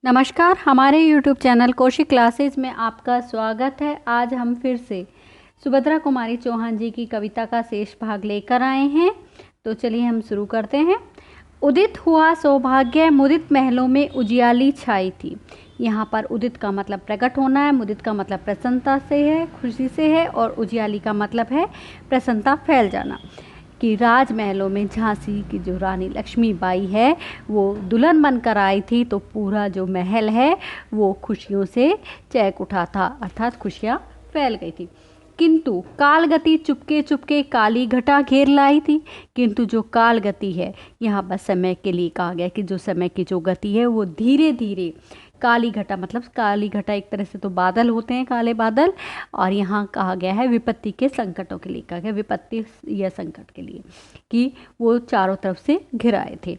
नमस्कार, हमारे YouTube channel Kaushik classes में आपका स्वागत है। आज हम फिर से सुभद्रा कुमारी चौहान जी की कविता का शेष भाग लेकर आए हैं। तो चलिए हम शुरू करते हैं। उदित हुआ सौभाग्य, मुदित महलों में उजियाली छाई थी। यहाँ पर उदित का मतलब प्रकट होना है, मुदित का मतलब प्रसन्नता से है, खुशी से है, और उजियाली का मतलब है प्रसन्नता फैल जाना। कि राजमहलों में झांसी की जो रानी लक्ष्मीबाई है वो दुल्हन बनकर आई थी, तो पूरा जो महल है वो खुशियों से चहक उठा था, अर्थात खुशियाँ फैल गई थी। किंतु कालगति चुपके चुपके काली घटा घेर लाई थी। किंतु जो काल गति है, यहाँ पर समय के लिए कहा गया कि जो समय की जो गति है वो धीरे धीरे, काली घटा मतलब काली घटा एक तरह से तो बादल होते हैं, काले बादल, और यहाँ कहा गया है विपत्ति के संकटों के लिए कहा गया, विपत्ति या संकट के लिए, कि वो चारों तरफ से घिराए थे।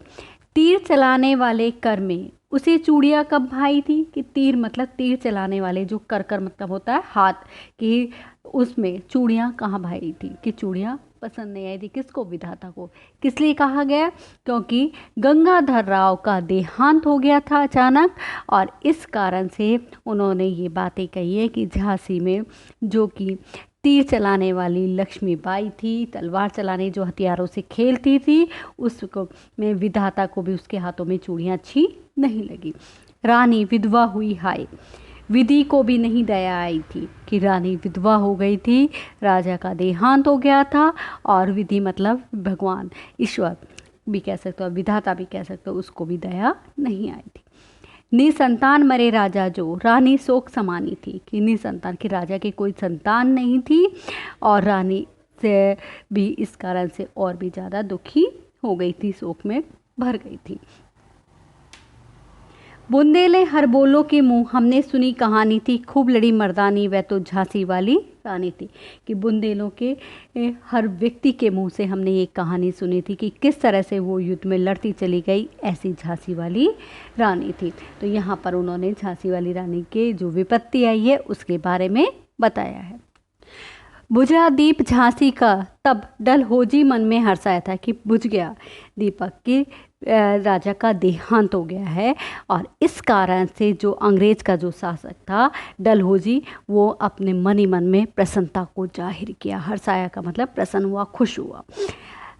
तीर चलाने वाले कर में उसे चूड़ियाँ कब भाई थी। कि तीर मतलब तीर चलाने वाले, जो कर मतलब होता है हाथ, कि उसमें चूड़ियाँ कहाँ भाई थी, कि चूड़ियाँ पसंद नहीं आई थी। किसको? विधाता को। किस लिए कहा गया? क्योंकि गंगाधर राव का देहांत हो गया था अचानक, और इस कारण से उन्होंने ये बातें कही है कि झांसी में जो कि तीर चलाने वाली लक्ष्मीबाई थी, तलवार चलाने जो हथियारों से खेलती थी, उसको में विधाता को भी उसके हाथों में चूड़ियाँ अच्छी नहीं लगी। रानी विधवा हुई हाय, विधि को भी नहीं दया आई थी। कि रानी विधवा हो गई थी, राजा का देहांत हो गया था, और विधि मतलब भगवान, ईश्वर भी कह सकते हो, विधाता भी कह सकते हो, उसको भी दया नहीं आई थी। निसंतान मरे राजा जो, रानी शोक समानी थी। कि निसंतान, कि राजा की कोई संतान नहीं थी, और रानी से भी इस कारण से और भी ज़्यादा दुखी हो गई थी, शोक में भर गई थी। बुंदेले हर बोलो के मुंह, हमने सुनी कहानी थी, खूब लड़ी मर्दानी वह तो झांसी वाली रानी थी। कि बुंदेलों के हर व्यक्ति के मुंह से हमने ये कहानी सुनी थी कि किस तरह से वो युद्ध में लड़ती चली गई, ऐसी झांसी वाली रानी थी। तो यहाँ पर उन्होंने झांसी वाली रानी के जो विपत्ति आई है उसके बारे में बताया है। बुझा दीप झांसी का तब डलहौजी मन में हर्षाया था। कि बुझ गया दीपक, की राजा का देहांत हो गया है, और इस कारण से जो अंग्रेज का जो शासक था डलहौजी, वो अपने मन ही मन में प्रसन्नता को जाहिर किया। हर्षाया का मतलब प्रसन्न हुआ, खुश हुआ।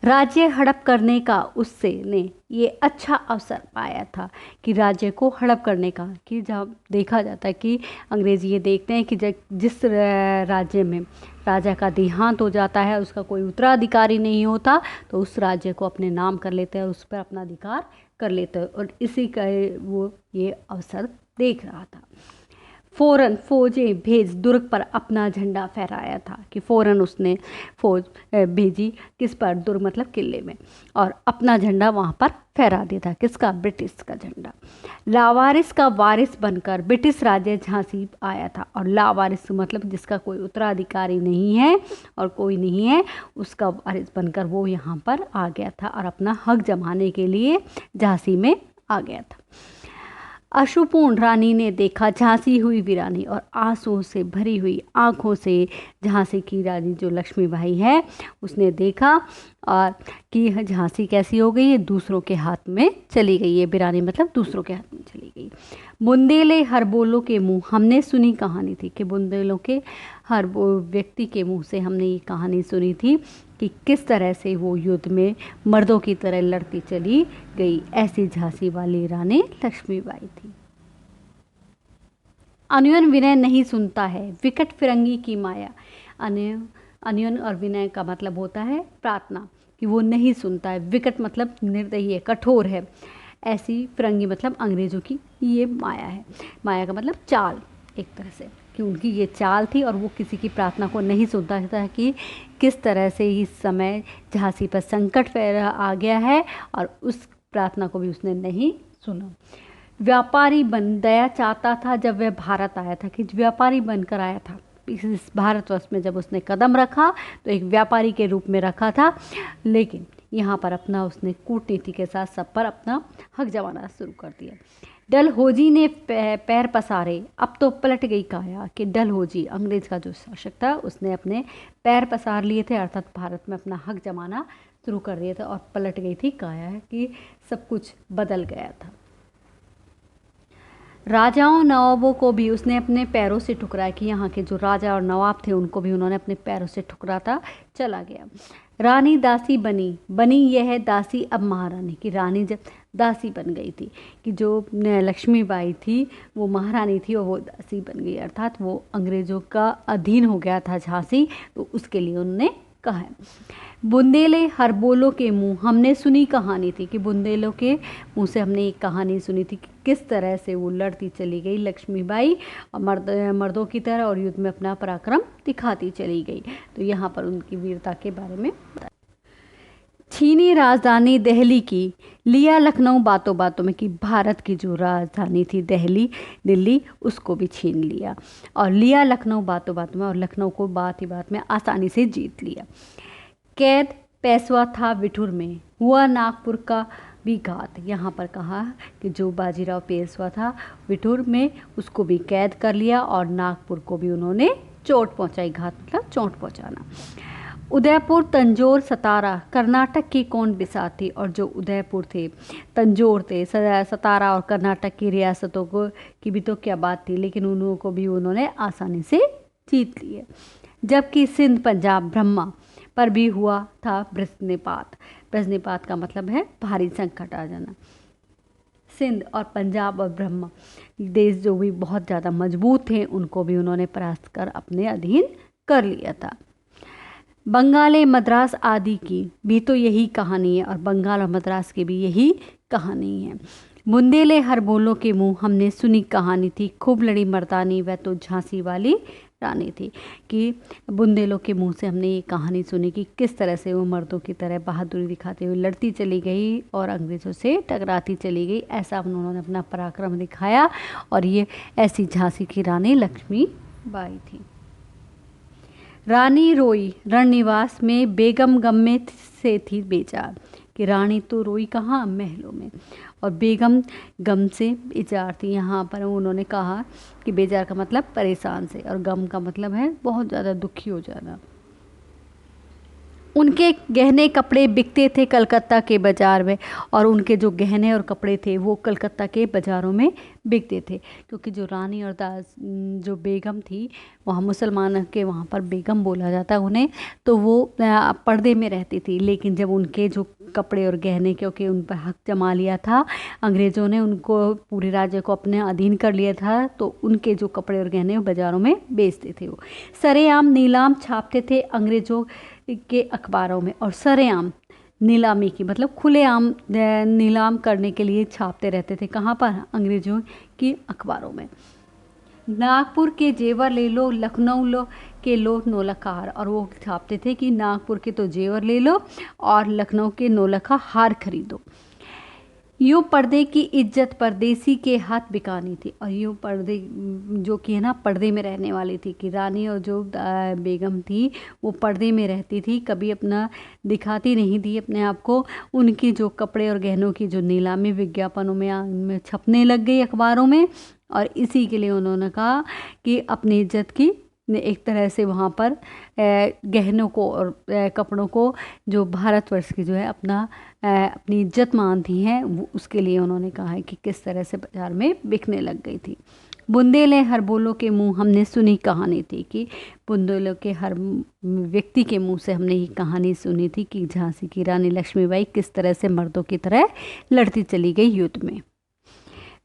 राज्य हड़प करने का उससे ने ये अच्छा अवसर पाया था। कि राज्य को हड़प करने का, कि जब देखा जाता है कि अंग्रेज ये देखते हैं कि जिस राज्य में राजा का देहांत हो जाता है, उसका कोई उत्तराधिकारी नहीं होता, तो उस राज्य को अपने नाम कर लेते हैं, उस पर अपना अधिकार कर लेते हैं, और इसी का वो ये अवसर देख रहा था। फ़ौरन फौजें भेज दुर्ग पर अपना झंडा फहराया था। कि फ़ौरन उसने फौज भेजी किस पर? दुर्ग मतलब किले में, और अपना झंडा वहाँ पर फहरा दिया था। किसका? ब्रिटिश का झंडा। लावारिस का वारिस बनकर ब्रिटिश राज्य झांसी आया था। और लावारिस मतलब जिसका कोई उत्तराधिकारी नहीं है और कोई नहीं है, उसका वारिस बनकर वो यहाँ पर आ गया था, और अपना हक जमाने के लिए झांसी में आ गया था। अश्रुपूर्ण रानी ने देखा झांसी हुई वीरानी, और आंसुओं से भरी हुई आंखों से झांसी की रानी जो लक्ष्मीबाई है उसने देखा, और कि झांसी कैसी हो गई है, दूसरों के हाथ में चली गई है। वीरानी मतलब दूसरों के हाथ में चली गई। बुंदेले हर बोलों के मुंह, हमने सुनी कहानी थी। कि बुंदेलों के हर व्यक्ति के मुंह से हमने ये कहानी सुनी थी कि किस तरह से वो युद्ध में मर्दों की तरह लड़ती चली गई, ऐसी झांसी वाली रानी लक्ष्मीबाई थी। अनयन विनय नहीं सुनता है, विकट फिरंगी की माया। अनयन और विनय का मतलब होता है प्रार्थना, कि वो नहीं सुनता है। विकट मतलब निर्दयी है, कठोर है। ऐसी फिरंगी मतलब अंग्रेजों की ये माया है। माया का मतलब चाल, एक तरह से कि उनकी ये चाल थी, और वो किसी की प्रार्थना को नहीं सुनता था। कि किस तरह से इस समय झांसी पर संकट आ गया है, और उस प्रार्थना को भी उसने नहीं सुना। व्यापारी बन दया चाहता था जब वह भारत आया था। कि व्यापारी बनकर आया था इस भारतवर्ष में, जब उसने कदम रखा तो एक व्यापारी के रूप में रखा था, लेकिन यहाँ पर अपना उसने कूटनीति के साथ सब पर अपना हक जमाना शुरू कर दिया। डलहौजी ने पैर पसारे, अब तो पलट गई काया। कि डलहौजी अंग्रेज का जो शासक था उसने अपने पैर पसार लिए थे, अर्थात भारत में अपना हक जमाना शुरू कर दिया था, और पलट गई थी काया, कि सब कुछ बदल गया था। राजाओं नवाबों को भी उसने अपने पैरों से ठुकराया, कि यहाँ के जो राजा और नवाब थे उनको भी उन्होंने अपने पैरों से ठुकराता चला गया। रानी दासी बनी, बनी यह है दासी अब महारानी, की रानी जब दासी बन गई थी, कि जो लक्ष्मीबाई थी वो महारानी थी और वो दासी बन गई, अर्थात वो अंग्रेज़ों का अधीन हो गया था झांसी, तो उसके लिए उन्होंने कहा है। बुंदेले हर बोलो के मुंह, हमने सुनी कहानी थी, कि बुंदेलों के मुंह से हमने एक कहानी सुनी थी कि किस तरह से वो लड़ती चली गई लक्ष्मीबाई और मर्दों की तरह, और युद्ध में अपना पराक्रम दिखाती चली गई। तो यहाँ पर उनकी वीरता के बारे में छीनी राजधानी दिल्ली की, लिया लखनऊ बातों बातों में, कि भारत की जो राजधानी थी दिल्ली उसको भी छीन लिया, और लिया लखनऊ बातों बातों में, और लखनऊ को बात ही बात में आसानी से जीत लिया। कैद पेशवा था विठुर में, हुआ नागपुर का भी घात, यहाँ पर कहा कि जो बाजीराव पेशवा था विठुर में उसको भी कैद कर लिया, और नागपुर को भी उन्होंने चोट पहुँचाई, घात मतलब चोट पहुँचाना। उदयपुर तंजौर सतारा कर्नाटक की कौन बिसाती, और जो उदयपुर थे, तंजौर थे, सतारा और कर्नाटक की रियासतों को की भी तो क्या बात थी, लेकिन उन्हों को भी उन्होंने आसानी से जीत लिए। जबकि सिंध पंजाब ब्रह्मा पर भी हुआ था वज्रपात, वज्रपात का मतलब है भारी संकट आ जाना। सिंध और पंजाब और ब्रह्मा देश जो भी बहुत ज़्यादा मजबूत थे उनको भी उन्होंने परास्त कर अपने अधीन कर लिया था। बंगाल मद्रास आदि की भी तो यही कहानी है, और बंगाल और मद्रास की भी यही कहानी है। बुंदेले हर बोलों के मुंह, हमने सुनी कहानी थी, खूब लड़ी मर्दानी वह तो झांसी वाली रानी थी, कि बुंदेलों के मुंह से हमने ये कहानी सुनी कि किस तरह से वो मर्दों की तरह बहादुरी दिखाते हुए लड़ती चली गई और अंग्रेज़ों से टकराती चली गई, ऐसा उन्होंने अपना पराक्रम दिखाया, और ये ऐसी झांसी की रानी लक्ष्मीबाई थी। रानी रोई रणनिवास में, बेगम गम में से थी बेजार, कि रानी तो रोई कहाँ, महलों में, और बेगम गम से बेजार थी। यहाँ पर उन्होंने कहा कि बेजार का मतलब परेशान से, और गम का मतलब है बहुत ज़्यादा दुखी हो जाना। उनके गहने कपड़े बिकते थे कलकत्ता के बाज़ार में, और उनके जो गहने और कपड़े थे वो कलकत्ता के बाज़ारों में बिकते थे, क्योंकि जो रानी और जो बेगम थी, वहाँ मुसलमान के वहाँ पर बेगम बोला जाता है उन्हें, तो वो पर्दे में रहती थी, लेकिन जब उनके जो कपड़े और गहने, क्योंकि उन पर हक जमा लिया था अंग्रेज़ों ने, उनको पूरे राज्य को अपने अधीन कर लिया था, तो उनके जो कपड़े और गहने बाज़ारों में बेचते थे। वो सरेआम नीलाम छापते थे अंग्रेज़ों के अखबारों में, और सरेआम नीलामी की मतलब खुलेआम नीलाम करने के लिए छापते रहते थे, कहाँ पर, अंग्रेज़ों की अखबारों में। नागपुर के जेवर ले लो, लखनऊ के लो नौलखा हार, और वो छापते थे कि नागपुर के तो जेवर ले लो और लखनऊ के नौलखा हार खरीदो। यूँ पर्दे की इज्जत परदेसी के हाथ बिकानी थी, और यूँ पर्दे जो कि है ना पर्दे में रहने वाली थी, कि रानी और जो बेगम थी वो पर्दे में रहती थी, कभी अपना दिखाती नहीं थी अपने आप को। उनकी जो कपड़े और गहनों की जो नीलामी विज्ञापनों में छपने लग गई अखबारों में, और इसी के लिए उन्होंने कहा कि अपनी इज्जत की एक तरह से वहाँ पर गहनों को और कपड़ों को जो भारतवर्ष की जो है अपनी इज्जत मानती हैं, वो उसके लिए उन्होंने कहा है कि किस तरह से बाज़ार में बिकने लग गई थी। बुंदेले हर बोलों के मुंह, हमने सुनी कहानी थी, कि बुंदेलों के हर व्यक्ति के मुंह से हमने ये कहानी सुनी थी कि झांसी की रानी लक्ष्मीबाई किस तरह से मर्दों की तरह लड़ती चली गई युद्ध में।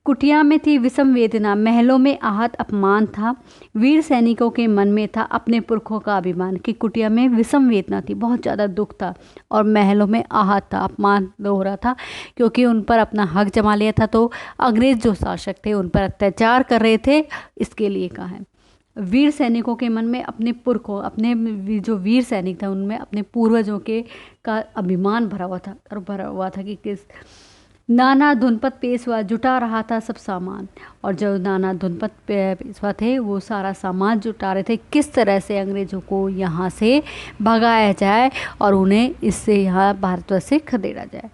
कुटिया में थी विषम वेदना, महलों में आहत अपमान था, वीर सैनिकों के मन में था अपने पुरखों का अभिमान, कि कुटिया में विषम वेदना थी, बहुत ज़्यादा दुख था, और महलों में आहत था, अपमान हो रहा था, क्योंकि उन पर अपना हक जमा लिया था, तो अंग्रेज़ जो शासक थे उन पर अत्याचार कर रहे थे, इसके लिए कहा है। वीर सैनिकों के मन में अपने पुरखों, अपने जो वीर सैनिक थे उनमें अपने पूर्वजों के का अभिमान भरा हुआ था कि किस नाना धुनपत पेशवा जुटा रहा था सब सामान, और जो नाना धुनपत पेशवा थे वो सारा सामान जुटा रहे थे, किस तरह से अंग्रेज़ों को यहाँ से भगाया जाए और उन्हें इससे यहाँ भारतवर्ष से खदेड़ा जाए।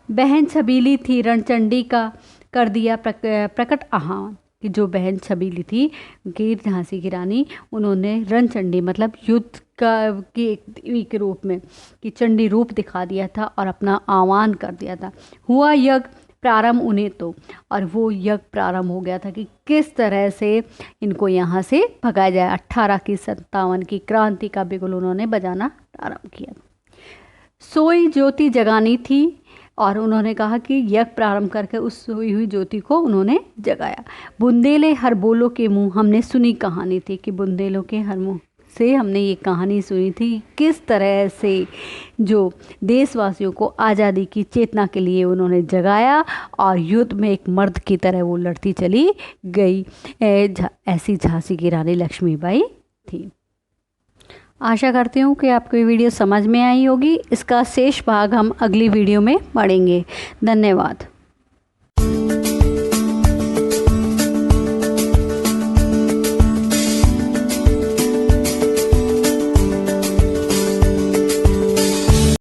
बहन छबीली थी रणचंडी का कर दिया प्रकट आह्वान, कि जो बहन छबीली थी कि झांसी की रानी, उन्होंने रणचंडी मतलब युद्ध का की एक रूप में कि चंडी रूप दिखा दिया था और अपना आह्वान कर दिया था। हुआ यज्ञ प्रारंभ उन्हें तो, और वो यज्ञ प्रारंभ हो गया था कि किस तरह से इनको यहाँ से भगाया जाए। 1857 की क्रांति का बिगुल उन्होंने बजाना प्रारंभ किया। सोई ज्योति जगानी थी, और उन्होंने कहा कि यज्ञ प्रारंभ करके उस सोई हुई ज्योति को उन्होंने जगाया। बुंदेले हर बोलो के मुंह हमने सुनी कहानी थी, कि बुंदेलों के हर मुंह से हमने ये कहानी सुनी थी किस तरह से जो देशवासियों को आज़ादी की चेतना के लिए उन्होंने जगाया, और युद्ध में एक मर्द की तरह वो लड़ती चली गई। ऐसी झांसी की रानी लक्ष्मीबाई थी। आशा करती हूँ कि आपको ये वीडियो समझ में आई होगी। इसका शेष भाग हम अगली वीडियो में पढ़ेंगे। धन्यवाद।